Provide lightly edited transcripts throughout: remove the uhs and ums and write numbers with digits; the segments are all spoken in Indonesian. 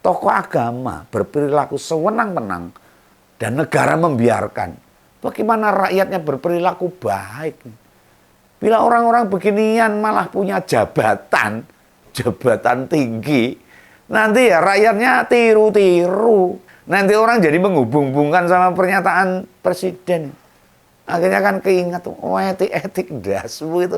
tokoh agama berperilaku sewenang-wenang dan negara membiarkan, bagaimana rakyatnya berperilaku baik? Bila orang-orang beginian malah punya jabatan tinggi, nanti ya rakyatnya tiru-tiru. Nanti orang jadi menghubung-hubungkan sama pernyataan presiden. Akhirnya kan keingat, oh etik-etik dasmu itu.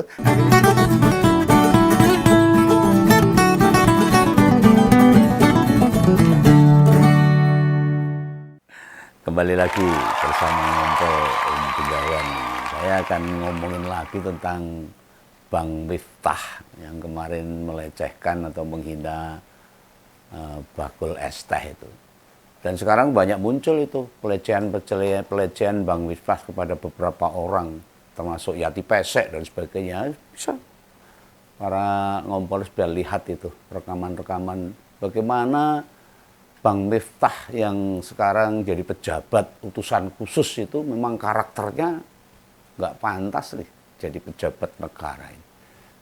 Kembali lagi bersama Ngompol Om Begawan. Saya akan ngomongin lagi tentang Bang Miftah yang kemarin melecehkan atau menghina bakul es teh itu. Dan sekarang banyak muncul itu pelecehan Bang Miftah kepada beberapa orang, termasuk Yati Pesek dan sebagainya. Bisa para ngompol sudah lihat itu rekaman-rekaman bagaimana Bang Miftah yang sekarang jadi pejabat utusan khusus itu memang karakternya nggak pantas nih jadi pejabat negara ini.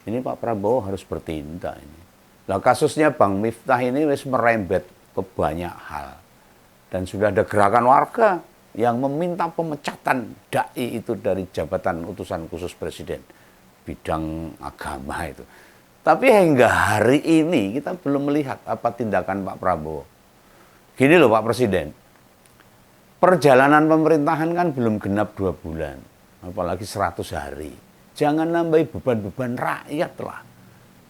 Ini Pak Prabowo harus bertindak ini. Nah kasusnya Bang Miftah ini wis merembet ke banyak hal. Dan sudah ada gerakan warga yang meminta pemecatan dai itu dari jabatan utusan khusus presiden bidang agama itu. Tapi hingga hari ini kita belum melihat apa tindakan Pak Prabowo. Gini loh Pak Presiden, perjalanan pemerintahan kan belum genap 2 bulan, apalagi 100 hari. Jangan nambahi beban-beban rakyat lah.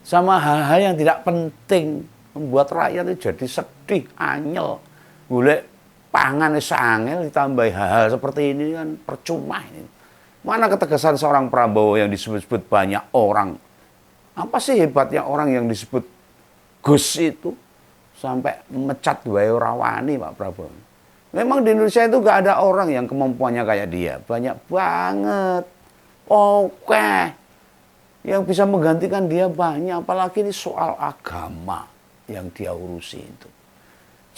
Sama hal-hal yang tidak penting, membuat rakyat itu jadi sedih, anyel. Golek pangan sangel ditambahi hal-hal seperti ini kan percuma ini. Mana ketegasan seorang Prabowo yang disebut-sebut banyak orang? Apa sih hebatnya orang yang disebut Gus itu? Sampai mecat wae ora wani Pak Prabowo. Memang di Indonesia itu gak ada orang yang kemampuannya kayak dia. Banyak banget. Oke. Yang bisa menggantikan dia banyak. Apalagi ini soal agama yang dia urusi itu.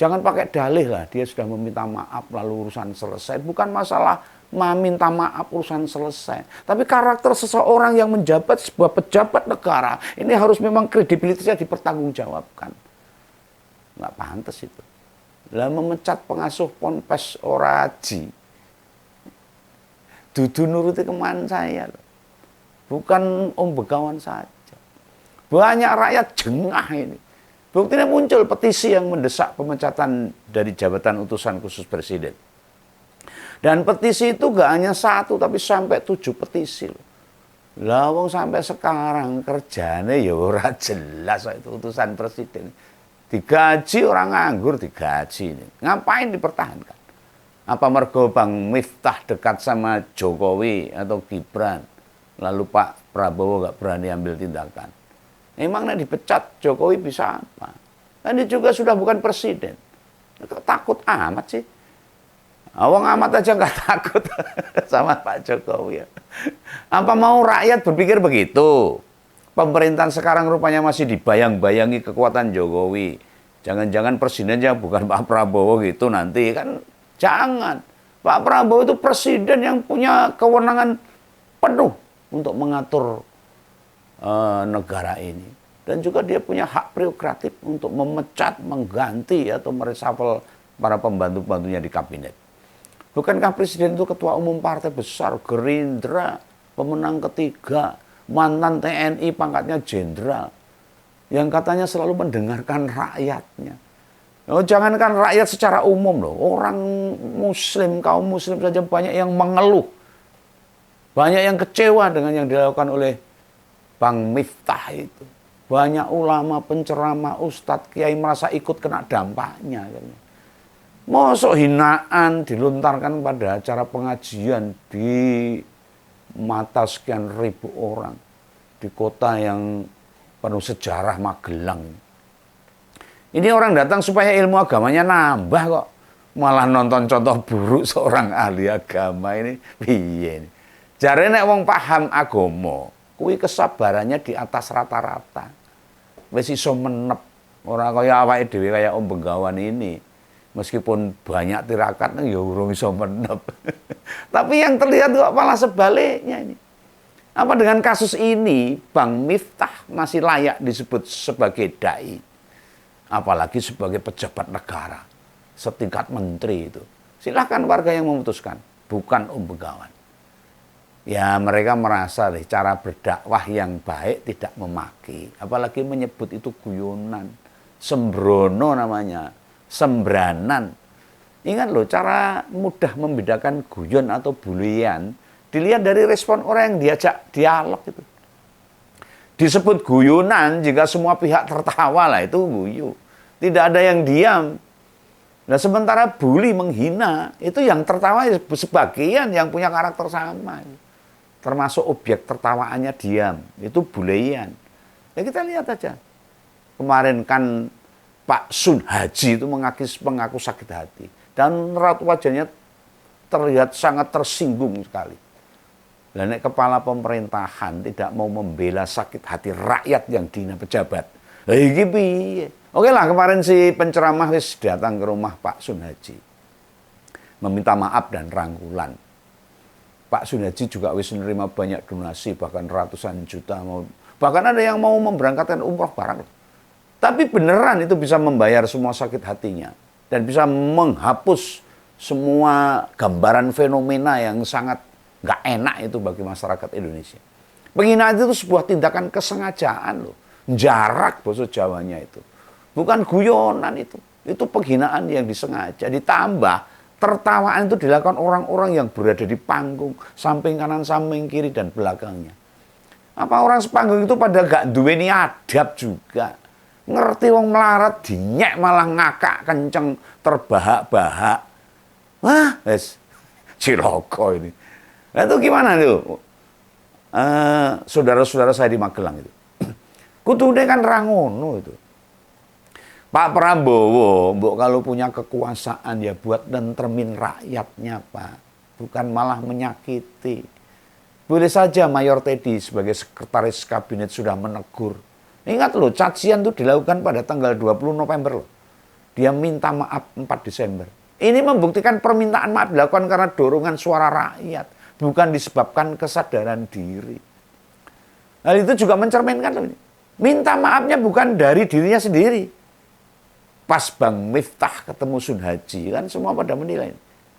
Jangan pakai dalih lah. Dia sudah meminta maaf lalu urusan selesai. Bukan masalah meminta maaf urusan selesai. Tapi karakter seseorang yang menjabat sebuah pejabat negara. Ini harus memang kredibilitasnya dipertanggungjawabkan. Nggak pantas itu. Lah memecat pengasuh ponpes Oraji. Dudu nuruti kemauan saya. Bukan Om Begawan saja. Banyak rakyat jengah ini. Buktinya muncul petisi yang mendesak pemecatan dari jabatan utusan khusus presiden. Dan petisi itu gak hanya 1 tapi sampai 7 petisi loh. Lah wong sampai sekarang kerjanya ya ora jelas itu utusan presiden. Digaji orang nganggur, digaji ini. Ngapain dipertahankan? Apa mergo Bang Miftah dekat sama Jokowi atau Gibran? Lalu Pak Prabowo gak berani ambil tindakan. Emangnya dipecat Jokowi bisa apa? Ini juga sudah bukan presiden. Takut amat sih. Awang amat aja gak takut sama Pak Jokowi. Apa mau rakyat berpikir begitu? Pemerintahan sekarang rupanya masih dibayang-bayangi kekuatan Jokowi. Jangan-jangan presidennya bukan Pak Prabowo gitu nanti kan. Jangan. Pak Prabowo itu presiden yang punya kewenangan penuh untuk mengatur negara ini. Dan juga dia punya hak prerogatif untuk memecat, mengganti atau mereshuffle para pembantu-pembantunya di kabinet. Bukankah presiden itu ketua umum partai besar, Gerindra, pemenang ketiga, mantan TNI pangkatnya jenderal yang katanya selalu mendengarkan rakyatnya. Oh, jangankan rakyat secara umum loh, orang muslim, kaum muslim saja banyak yang mengeluh. Banyak yang kecewa dengan yang dilakukan oleh Bang Miftah itu. Banyak ulama, penceramah, ustadz, kiai merasa ikut kena dampaknya. Mosok hinaan dilontarkan pada acara pengajian di mata sekian ribu orang di kota yang penuh sejarah Magelang. Ini orang datang supaya ilmu agamanya nambah kok. Malah nonton contoh buruk seorang ahli agama ini. Piye ini? Jare nek wong paham agama, kuwi kesabarannya di atas rata-rata. Wis iso menep, ora kaya awake dhewe kaya Om Begawan ini. Meskipun banyak tirakat ya urung iso menep. Tapi yang terlihat kok malah sebaliknya ini. Apa dengan kasus ini Bang Miftah masih layak disebut sebagai dai? apalagi sebagai pejabat negara setingkat menteri itu. Silahkan warga yang memutuskan, bukan Om Begawan. Ya mereka merasa deh cara berdakwah yang baik tidak memaki, apalagi menyebut itu guyonan, sembrono namanya, sembranan. Ingat loh, cara mudah membedakan guyon atau bulian dilihat dari respon orang yang diajak dialog itu. Disebut guyonan jika semua pihak tertawa lah, itu guyu. Tidak ada yang diam. Nah sementara bully menghina, itu yang tertawa sebagian yang punya karakter sama. Termasuk objek tertawaannya diam, itu bulian. Ya kita lihat aja. Kemarin kan Pak Sun Haji itu mengaku sakit hati. Dan raut wajahnya terlihat sangat tersinggung sekali. Dan kepala pemerintahan tidak mau membela sakit hati rakyat yang dihina pejabat. Iki piye? Oke lah, kemarin si penceramah wis datang ke rumah Pak Sun Haji. Meminta maaf dan rangkulan. Pak Sun Haji juga wis menerima banyak donasi, bahkan ratusan juta. Bahkan ada yang mau memberangkatkan umroh barang. Tapi beneran itu bisa membayar semua sakit hatinya. Dan bisa menghapus semua gambaran fenomena yang sangat nggak enak itu bagi masyarakat Indonesia. Penghinaan itu sebuah tindakan kesengajaan loh. Jarak bahasa Jawanya itu. Bukan guyonan itu. Itu penghinaan yang disengaja. Ditambah tertawaan itu dilakukan orang-orang yang berada di panggung. Samping kanan, samping kiri, dan belakangnya. Apa orang sepanggung itu pada gak duweni adab juga. Ngerti wong melarat dinyek malah ngakak kenceng terbahak-bahak. Wah, wes ciloko ini. Nah itu gimana tuh? Saudara-saudara saya di Magelang itu. Kudune kan rangono itu. Pak Prabowo, mbok kalau punya kekuasaan ya buat nentremin rakyatnya, Pak. Bukan malah menyakiti. Boleh saja Mayor Teddy sebagai sekretaris kabinet sudah menegur. Ingat loh, cacian itu dilakukan pada tanggal 20 November loh. Dia minta maaf 4 Desember. Ini membuktikan permintaan maaf dilakukan karena dorongan suara rakyat. Bukan disebabkan kesadaran diri. Hal itu juga mencerminkan loh ini. Minta maafnya bukan dari dirinya sendiri. Pas Bang Miftah ketemu Sun Haji, kan semua pada menilai.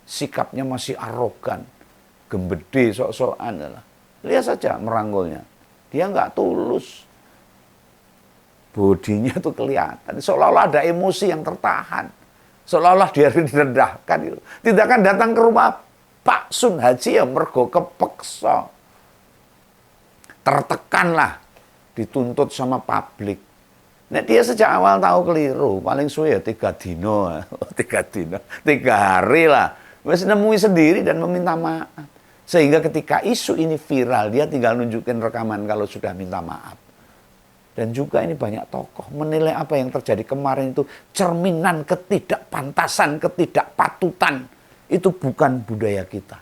Sikapnya masih arogan. Gembede, sok-sokan. Lihat saja merangkulnya. Dia nggak tulus. Bodinya tuh kelihatan. Seolah-olah ada emosi yang tertahan. Seolah-olah dia direndahkan. Tidak akan datang ke rumah Pak Sun Haji yang mergo kepeksa. Tertekanlah. Dituntut sama publik. Nah, dia sejak awal tahu keliru. Paling suwe ya 3 dino. 3 hari lah. Wes nemui sendiri dan meminta maaf. Sehingga ketika isu ini viral, dia tinggal nunjukin rekaman kalau sudah minta maaf. Dan juga ini banyak tokoh menilai apa yang terjadi kemarin itu cerminan ketidakpantasan, ketidakpatutan. Itu bukan budaya kita.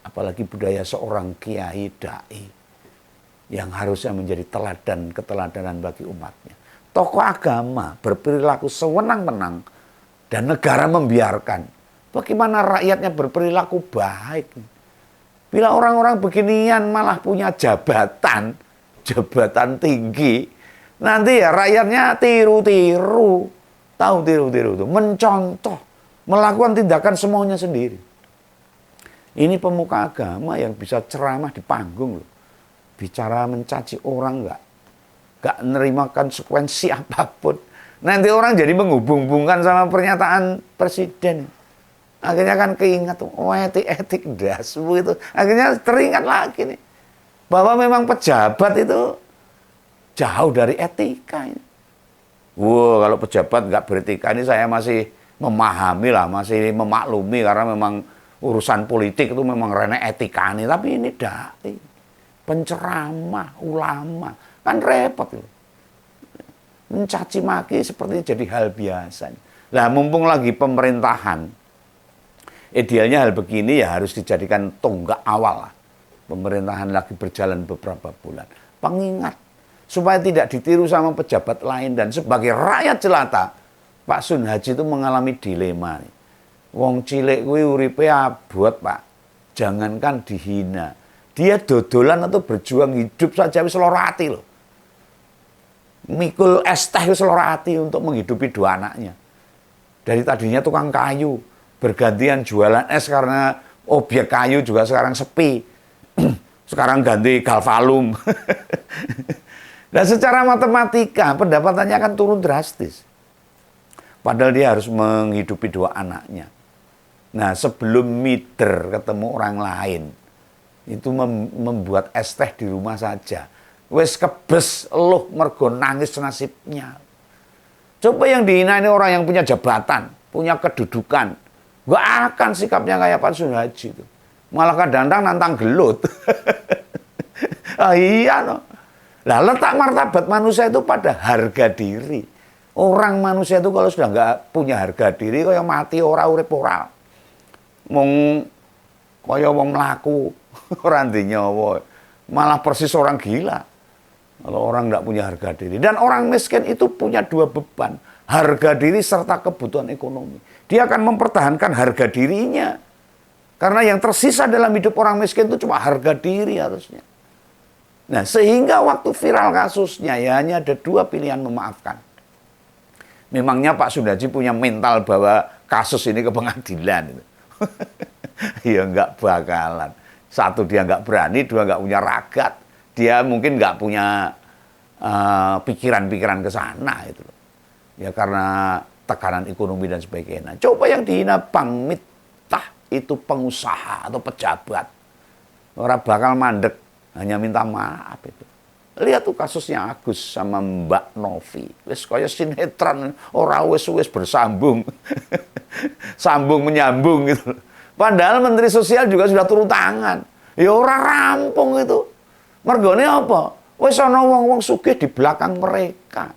Apalagi budaya seorang kiai da'i yang harusnya menjadi teladan, keteladanan bagi umatnya. Tokoh agama berperilaku sewenang-wenang dan negara membiarkan. Bagaimana rakyatnya berperilaku baik? Bila orang-orang beginian malah punya jabatan tinggi, nanti ya rakyatnya tiru-tiru. Tahu tiru-tiru itu, mencontoh, melakukan tindakan semaunya sendiri. Ini pemuka agama yang bisa ceramah di panggung loh. Bicara mencaci orang nggak nerima konsekuensi apapun. Nanti orang jadi menghubung-hubungkan sama pernyataan presiden. Akhirnya kan keingat, oh etik-etik dasmu itu. Akhirnya teringat lagi nih. Bahwa memang pejabat itu jauh dari etika. Wow, kalau pejabat nggak beretika ini saya masih memahami lah, masih memaklumi karena memang urusan politik itu memang rene etika nih. Tapi ini dai, penceramah, ulama, kan repot loh. Mencaci maki seperti jadi hal biasa. Lah mumpung lagi pemerintahan, idealnya hal begini ya harus dijadikan tonggak awal lah. Pemerintahan lagi berjalan beberapa bulan. Pengingat. Supaya tidak ditiru sama pejabat lain. Dan sebagai rakyat jelata, Pak Sun Haji itu mengalami dilema. Wong cilik kuwi uripe abot, Pak. Jangankan dihina. Dia dodolan atau berjuang hidup saja wis lara ati loh. mikul es teh wis lara ati untuk menghidupi dua anaknya. Dari tadinya tukang kayu, bergantian jualan es karena objek kayu juga sekarang sepi. Sekarang ganti galvalum. Dan secara matematika pendapatannya akan turun drastis. Padahal dia harus menghidupi dua anaknya. Nah, sebelum mider ketemu orang lain, itu membuat es teh di rumah saja. Wes kebes eluh mergo nangis nasibnya. Coba yang dihina ini orang yang punya jabatan, punya kedudukan. Gak akan sikapnya kayak Pak Sunarji itu. Malah kadang-kadang nantang gelut. Iya no. Lah letak martabat manusia itu pada harga diri. Orang manusia itu kalau sudah nggak punya harga diri, kayak mati ora urip ora. Mong kaya wong mlaku ora nyawa. Malah persis orang gila. Kalau orang nggak punya harga diri. Dan orang miskin itu punya dua beban. Harga diri serta kebutuhan ekonomi. Dia akan mempertahankan harga dirinya. Karena yang tersisa dalam hidup orang miskin itu cuma harga diri harusnya. Nah, sehingga waktu viral kasusnya ya hanya ada dua pilihan memaafkan. Memangnya Pak Sunarji punya mental bawa kasus ini ke pengadilan. Ya nggak bakalan. Satu, dia nggak berani. Dua, nggak punya ragat. Dia mungkin nggak punya pikiran-pikiran ke sana itu. Ya karena tekanan ekonomi dan sebagainya. Coba yang dihina Bang Miftah itu pengusaha atau pejabat. Orang bakal mandek, hanya minta maaf itu. Lihat tuh kasusnya Agus sama Mbak Novi. Wis kaya sinetron, ora wis bersambung. Sambung menyambung gitu. Padahal Menteri Sosial juga sudah turun tangan. Ya ora rampung itu. Mergone apa? Wis ana wong-wong sugih di belakang mereka.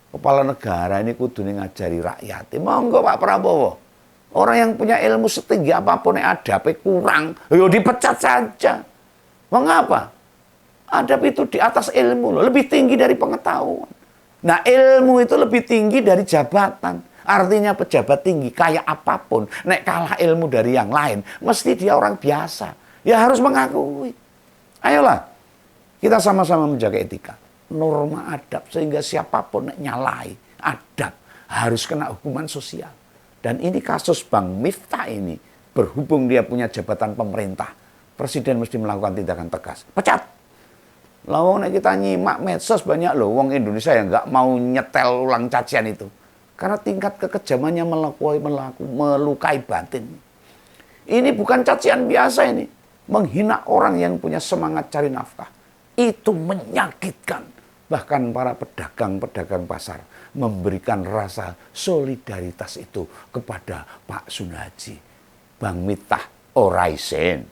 Kepala negara ini kudu ngajari rakyat. Monggo Pak Prabowo. Orang yang punya ilmu setinggi apapun adabe kurang, ya dipecat saja. Mengapa? Adab itu di atas ilmu loh, lebih tinggi dari pengetahuan. Nah, ilmu itu lebih tinggi dari jabatan. Artinya pejabat tinggi kayak apapun, nek kalah ilmu dari yang lain, mesti dia orang biasa. Ya harus mengakui. Ayolah, kita sama-sama menjaga etika, norma adab, sehingga siapapun nyalai adab harus kena hukuman sosial. Dan ini kasus Bang Miftah ini, berhubung dia punya jabatan pemerintah, presiden mesti melakukan tindakan tegas. Pecat! Lawang kita nyimak medsos banyak loh, wong Indonesia yang nggak mau nyetel ulang cacian itu. Karena tingkat kekejamannya melukai batin. Ini bukan cacian biasa ini. Menghina orang yang punya semangat cari nafkah. Itu menyakitkan. Bahkan para pedagang-pedagang pasar memberikan rasa solidaritas itu kepada Pak Sunarji. Bang Miftah oraisen.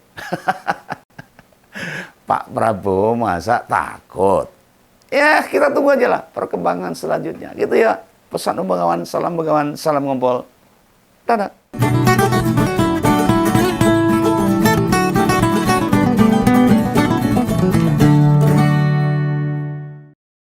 Pak Prabowo masa takut. Ya kita tunggu aja lah perkembangan selanjutnya. Gitu ya. Pesan Bengawan, salam ngompol. Dadah.